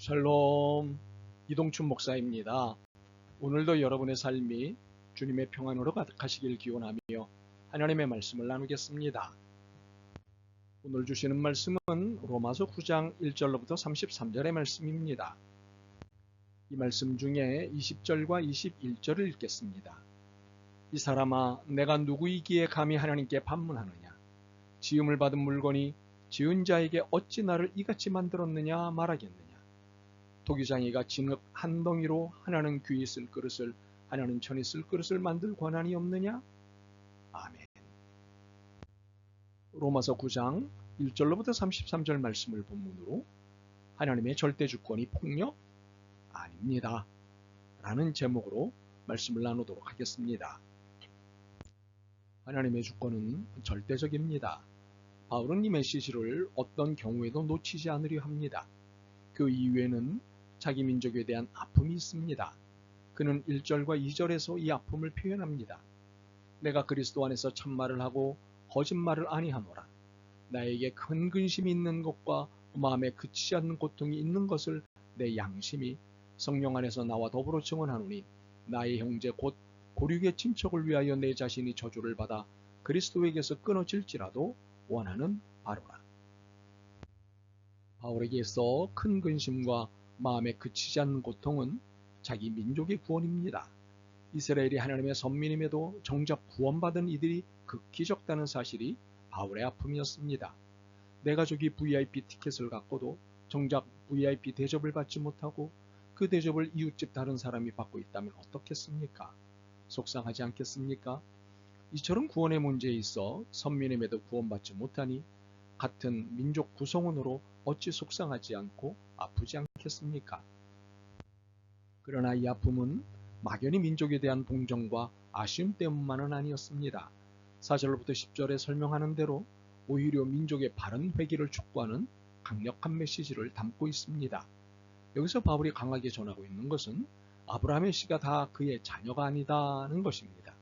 샬롬, 이동춘 목사입니다. 오늘도 여러분의 삶이 주님의 평안으로 가득하시길 기원하며 하나님의 말씀을 나누겠습니다. 오늘 주시는 말씀은 로마서 9장 1절로부터 33절의 말씀입니다. 이 말씀 중에 20절과 21절을 읽겠습니다. 이 사람아, 내가 누구이기에 감히 하나님께 반문하느냐? 지음을 받은 물건이 지은 자에게 어찌 나를 이같이 만들었느냐 말하겠느냐? 토기장이가 진흙 한 덩이로 하나는 귀에 쓸 그릇을 하나는 천에 쓸 그릇을 만들 권한이 없느냐? 아멘. 로마서 9장 1절로부터 33절 말씀을 본문으로 하나님의 절대 주권이 폭력? 아닙니다. 라는 제목으로 말씀을 나누도록 하겠습니다. 하나님의 주권은 절대적입니다. 바울은 이 메시지를 어떤 경우에도 놓치지 않으려 합니다. 그 이유에는 자기 민족에 대한 아픔이 있습니다. 그는 1절과 2절에서 이 아픔을 표현합니다. 내가 그리스도 안에서 참말을 하고 거짓말을 아니하노라. 나에게 큰 근심이 있는 것과 마음에 그치지 않는 고통이 있는 것을 내 양심이 성령 안에서 나와 더불어 증언하노니 나의 형제 곧 고륙의 친척을 위하여 내 자신이 저주를 받아 그리스도에게서 끊어질지라도 원하는 바로라. 바울에게 있어 큰 근심과 마음에 그치지 않는 고통은 자기 민족의 구원입니다. 이스라엘이 하나님의 선민임에도 정작 구원받은 이들이 극히 적다는 사실이 바울의 아픔이었습니다. 내 가족이 VIP 티켓을 갖고도 정작 VIP 대접을 받지 못하고 그 대접을 이웃집 다른 사람이 받고 있다면 어떻겠습니까? 속상하지 않겠습니까? 이처럼 구원의 문제에 있어 선민임에도 구원받지 못하니 같은 민족 구성원으로 어찌 속상하지 않고 아프지 않겠습니까? 그러나 이 아픔은 막연히 민족에 대한 동정과 아쉬움 때문만은 아니었습니다. 4절로부터 10절에 설명하는 대로 오히려 민족의 바른 회개를 촉구하는 강력한 메시지를 담고 있습니다. 여기서 바울이 강하게 전하고 있는 것은 아브라함의 씨가 다 그의 자녀가 아니다는 것입니다.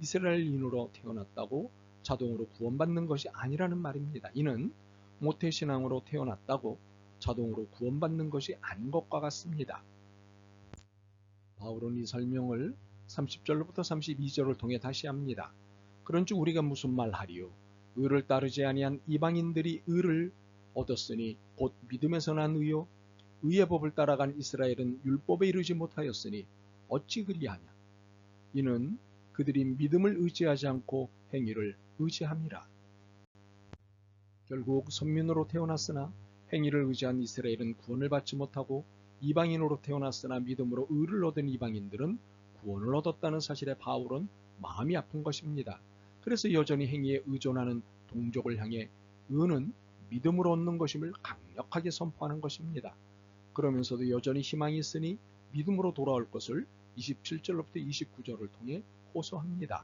이스라엘인으로 태어났다고 자동으로 구원받는 것이 아니라는 말입니다. 이는 모태신앙으로 태어났다고 자동으로 구원받는 것이 아닌 것과 같습니다. 바울은 이 설명을 30절로부터 32절을 통해 다시 합니다. 그런즉 우리가 무슨 말하리요? 의를 따르지 아니한 이방인들이 의를 얻었으니 곧 믿음에서 난 의요? 의의 법을 따라간 이스라엘은 율법에 이르지 못하였으니 어찌 그리하냐? 이는 그들이 믿음을 의지하지 않고 행위를 의지함이라. 결국 선민으로 태어났으나 행위를 의지한 이스라엘은 구원을 받지 못하고 이방인으로 태어났으나 믿음으로 의를 얻은 이방인들은 구원을 얻었다는 사실에 바울은 마음이 아픈 것입니다. 그래서 여전히 행위에 의존하는 동족을 향해 의는 믿음으로 얻는 것임을 강력하게 선포하는 것입니다. 그러면서도 여전히 희망이 있으니 믿음으로 돌아올 것을 27절로부터 29절을 통해 호소합니다.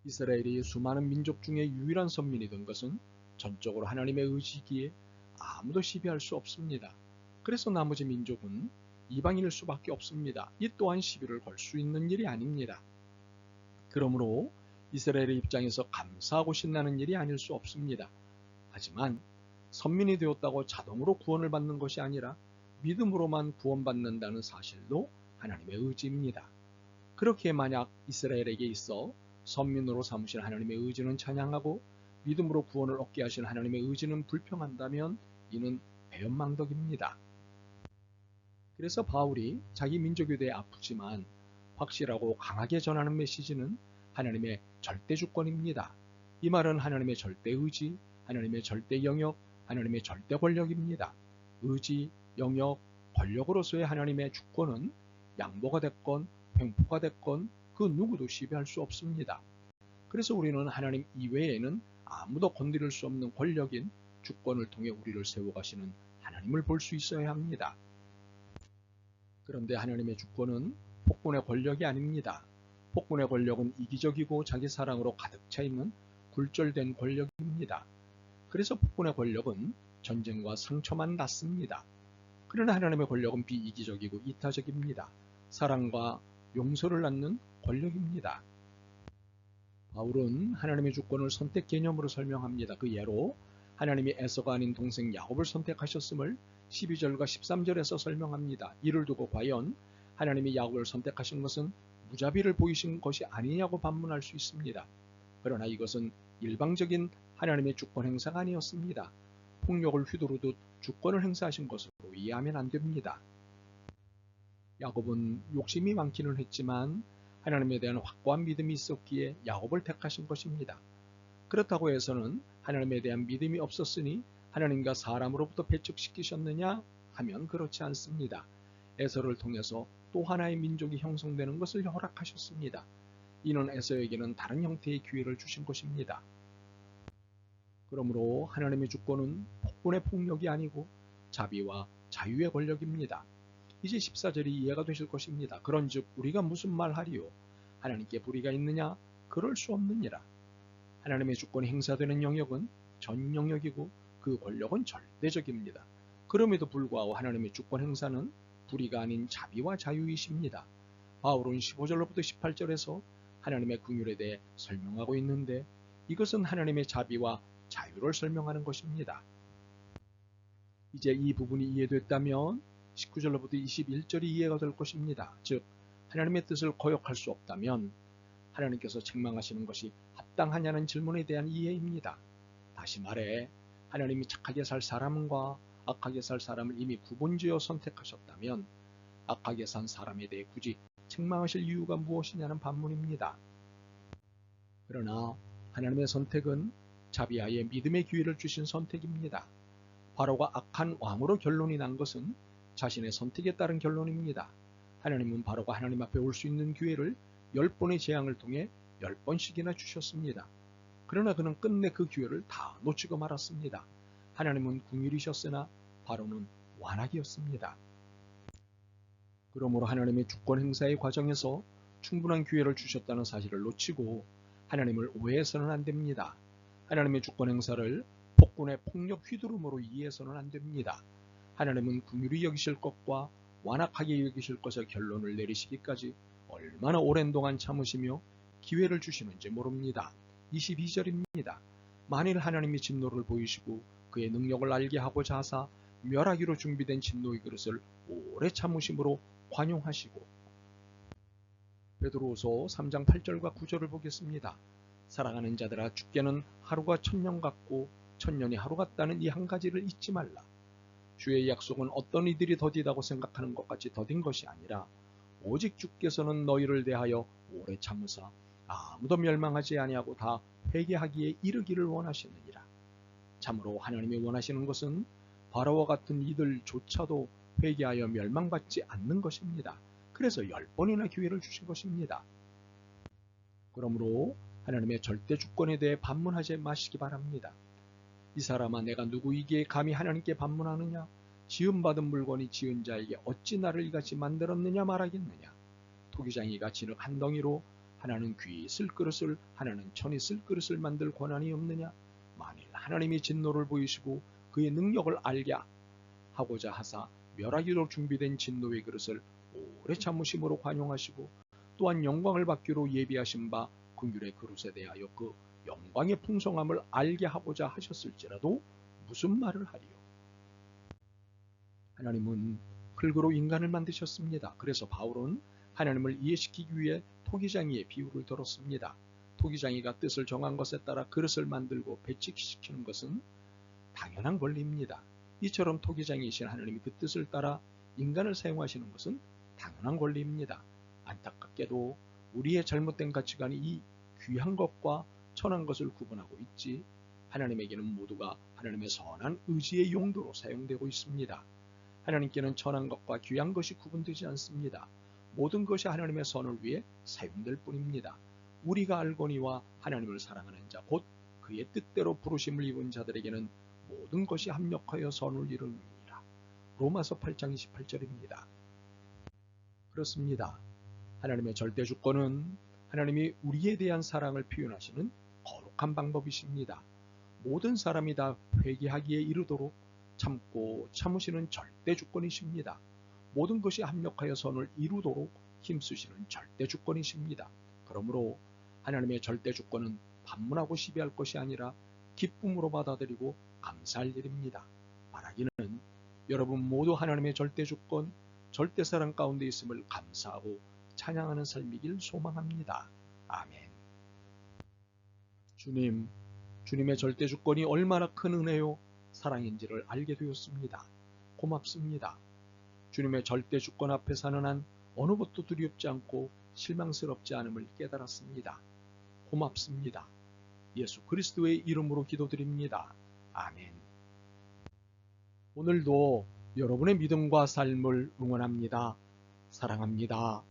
이스라엘이 수많은 민족 중에 유일한 선민이 된 것은 전적으로 하나님의 의지이기에 아무도 시비할 수 없습니다. 그래서 나머지 민족은 이방인일 수밖에 없습니다. 이 또한 시비를 걸 수 있는 일이 아닙니다. 그러므로 이스라엘의 입장에서 감사하고 신나는 일이 아닐 수 없습니다. 하지만 선민이 되었다고 자동으로 구원을 받는 것이 아니라 믿음으로만 구원받는다는 사실도 하나님의 의지입니다. 그렇게 만약 이스라엘에게 있어 선민으로 삼으신 하나님의 의지는 찬양하고 믿음으로 구원을 얻게 하신 하나님의 의지는 불평한다면 이는 배은망덕입니다. 그래서 바울이 자기 민족에 대해 아프지만 확실하고 강하게 전하는 메시지는 하나님의 절대 주권입니다. 이 말은 하나님의 절대 의지, 하나님의 절대 영역, 하나님의 절대 권력입니다. 의지, 영역, 권력으로서의 하나님의 주권은 양보가 됐건 횡포가 됐건 그 누구도 시비할 수 없습니다. 그래서 우리는 하나님 이외에는 아무도 건드릴 수 없는 권력인 주권을 통해 우리를 세워가시는 하나님을 볼 수 있어야 합니다. 그런데 하나님의 주권은 폭군의 권력이 아닙니다. 폭군의 권력은 이기적이고 자기 사랑으로 가득 차 있는 굴절된 권력입니다. 그래서 폭군의 권력은 전쟁과 상처만 낳습니다. 그러나 하나님의 권력은 비이기적이고 이타적입니다. 사랑과 용서를 낳는 권력입니다. 바울은 하나님의 주권을 선택 개념으로 설명합니다. 그 예로 하나님이 에서가 아닌 동생 야곱을 선택하셨음을 12절과 13절에서 설명합니다. 이를 두고 과연 하나님이 야곱을 선택하신 것은 무자비를 보이신 것이 아니냐고 반문할 수 있습니다. 그러나 이것은 일방적인 하나님의 주권 행사가 아니었습니다. 폭력을 휘두르듯 주권을 행사하신 것으로 이해하면 안 됩니다. 야곱은 욕심이 많기는 했지만 하나님에 대한 확고한 믿음이 있었기에 야곱을 택하신 것입니다. 그렇다고 해서는 하나님에 대한 믿음이 없었으니 하나님과 사람으로부터 배척시키셨느냐 하면 그렇지 않습니다. 에서를 통해서 또 하나의 민족이 형성되는 것을 허락하셨습니다. 이는 에서에게는 다른 형태의 기회를 주신 것입니다. 그러므로 하나님의 주권은 폭군의 폭력이 아니고 자비와 자유의 권력입니다. 이제 14절이 이해가 되실 것입니다. 그런즉 우리가 무슨 말하리요? 하나님께 불의가 있느냐? 그럴 수 없느니라. 하나님의 주권이 행사되는 영역은 전 영역이고 그 권력은 절대적입니다. 그럼에도 불구하고 하나님의 주권 행사는 불의가 아닌 자비와 자유이십니다. 바울은 15절로부터 18절에서 하나님의 긍휼에 대해 설명하고 있는데 이것은 하나님의 자비와 자유를 설명하는 것입니다. 이제 이 부분이 이해됐다면 19절로부터 21절이 이해가 될 것입니다. 즉 하나님의 뜻을 거역할 수 없다면 하나님께서 책망하시는 것이 합당하냐는 질문에 대한 이해입니다. 다시 말해 하나님이 착하게 살 사람과 악하게 살 사람을 이미 구분지어 선택하셨다면 악하게 산 사람에 대해 굳이 책망하실 이유가 무엇이냐는 반문입니다. 그러나 하나님의 선택은 자비하에 믿음의 기회를 주신 선택입니다. 바로가 악한 왕으로 결론이 난 것은 자신의 선택에 따른 결론입니다. 하나님은 바로가 하나님 앞에 올 수 있는 기회를 10번의 재앙을 통해 10번씩이나 주셨습니다. 그러나 그는 끝내 그 기회를 다 놓치고 말았습니다. 하나님은 긍휼이셨으나 바로는 완악이었습니다. 그러므로 하나님의 주권 행사의 과정에서 충분한 기회를 주셨다는 사실을 놓치고 하나님을 오해해서는 안 됩니다. 하나님의 주권 행사를 폭군의 폭력 휘두름으로 이해해서는 안 됩니다. 하나님은 긍휼히 여기실 것과 완악하게 여기실 것의 결론을 내리시기까지 얼마나 오랜 동안 참으시며 기회를 주시는지 모릅니다. 22절입니다. 만일 하나님이 진노를 보이시고 그의 능력을 알게 하고자 하사 멸하기로 준비된 진노의 그릇을 오래 참으심으로 관용하시고. 베드로후서 3장 8절과 9절을 보겠습니다. 사랑하는 자들아, 주께는 하루가 1000년 같고 1000년이 하루 같다는 이 한 가지를 잊지 말라. 주의 약속은 어떤 이들이 더디다고 생각하는 것 같이 더딘 것이 아니라 오직 주께서는 너희를 대하여 오래 참으사 아무도 멸망하지 아니하고 다 회개하기에 이르기를 원하시느니라. 참으로 하나님이 원하시는 것은 바로와 같은 이들조차도 회개하여 멸망받지 않는 것입니다. 그래서 10번이나 기회를 주신 것입니다. 그러므로 하나님의 절대 주권에 대해 반문하지 마시기 바랍니다. 이 사람아, 내가 누구이기에 감히 하나님께 반문하느냐? 지음받은 물건이 지은 자에게 어찌 나를 이같이 만들었느냐 말하겠느냐? 토기장이가 진흙 한 덩이로 하나는 귀 쓸 그릇을 하나는 천이 쓸 그릇을 만들 권한이 없느냐? 만일 하나님이 진노를 보이시고 그의 능력을 알게 하고자 하사 멸하기로 준비된 진노의 그릇을 오래 참으심으로 관용하시고 또한 영광을 받기로 예비하신 바 긍휼의 그릇에 대하여 그 영광의 풍성함을 알게 하고자 하셨을지라도 무슨 말을 하리요? 하나님은 흙으로 인간을 만드셨습니다. 그래서 바울은 하나님을 이해시키기 위해 토기장이의 비유를 들었습니다. 토기장이가 뜻을 정한 것에 따라 그릇을 만들고 배치시키는 것은 당연한 권리입니다. 이처럼 토기장이신 하나님이 그 뜻을 따라 인간을 사용하시는 것은 당연한 권리입니다. 안타깝게도 우리의 잘못된 가치관이 이 귀한 것과 천한 것을 구분하고 있지 하나님에게는 모두가 하나님의 선한 의지의 용도로 사용되고 있습니다. 하나님께는 천한 것과 귀한 것이 구분되지 않습니다. 모든 것이 하나님의 선을 위해 사용될 뿐입니다. 우리가 알거니와 하나님을 사랑하는 자 곧 그의 뜻대로 부르심을 입은 자들에게는 모든 것이 합력하여 선을 이루느니라. 로마서 8장 28절입니다. 그렇습니다. 하나님의 절대 주권은 하나님이 우리에 대한 사랑을 표현하시는 거룩한 방법이십니다. 모든 사람이 다 회개하기에 이르도록 참고 참으시는 절대 주권이십니다. 모든 것이 합력하여 선을 이루도록 힘쓰시는 절대 주권이십니다. 그러므로 하나님의 절대 주권은 반문하고 시비할 것이 아니라 기쁨으로 받아들이고 감사할 일입니다. 바라기는 여러분 모두 하나님의 절대 주권, 절대 사랑 가운데 있음을 감사하고 찬양하는 삶이길 소망합니다. 아멘. 주님, 주님의 절대 주권이 얼마나 큰 은혜요 사랑인지를 알게 되었습니다. 고맙습니다. 주님의 절대 주권 앞에 사는 한 어느 것도 두렵지 않고 실망스럽지 않음을 깨달았습니다. 고맙습니다. 예수 그리스도의 이름으로 기도드립니다. 아멘. 오늘도 여러분의 믿음과 삶을 응원합니다. 사랑합니다.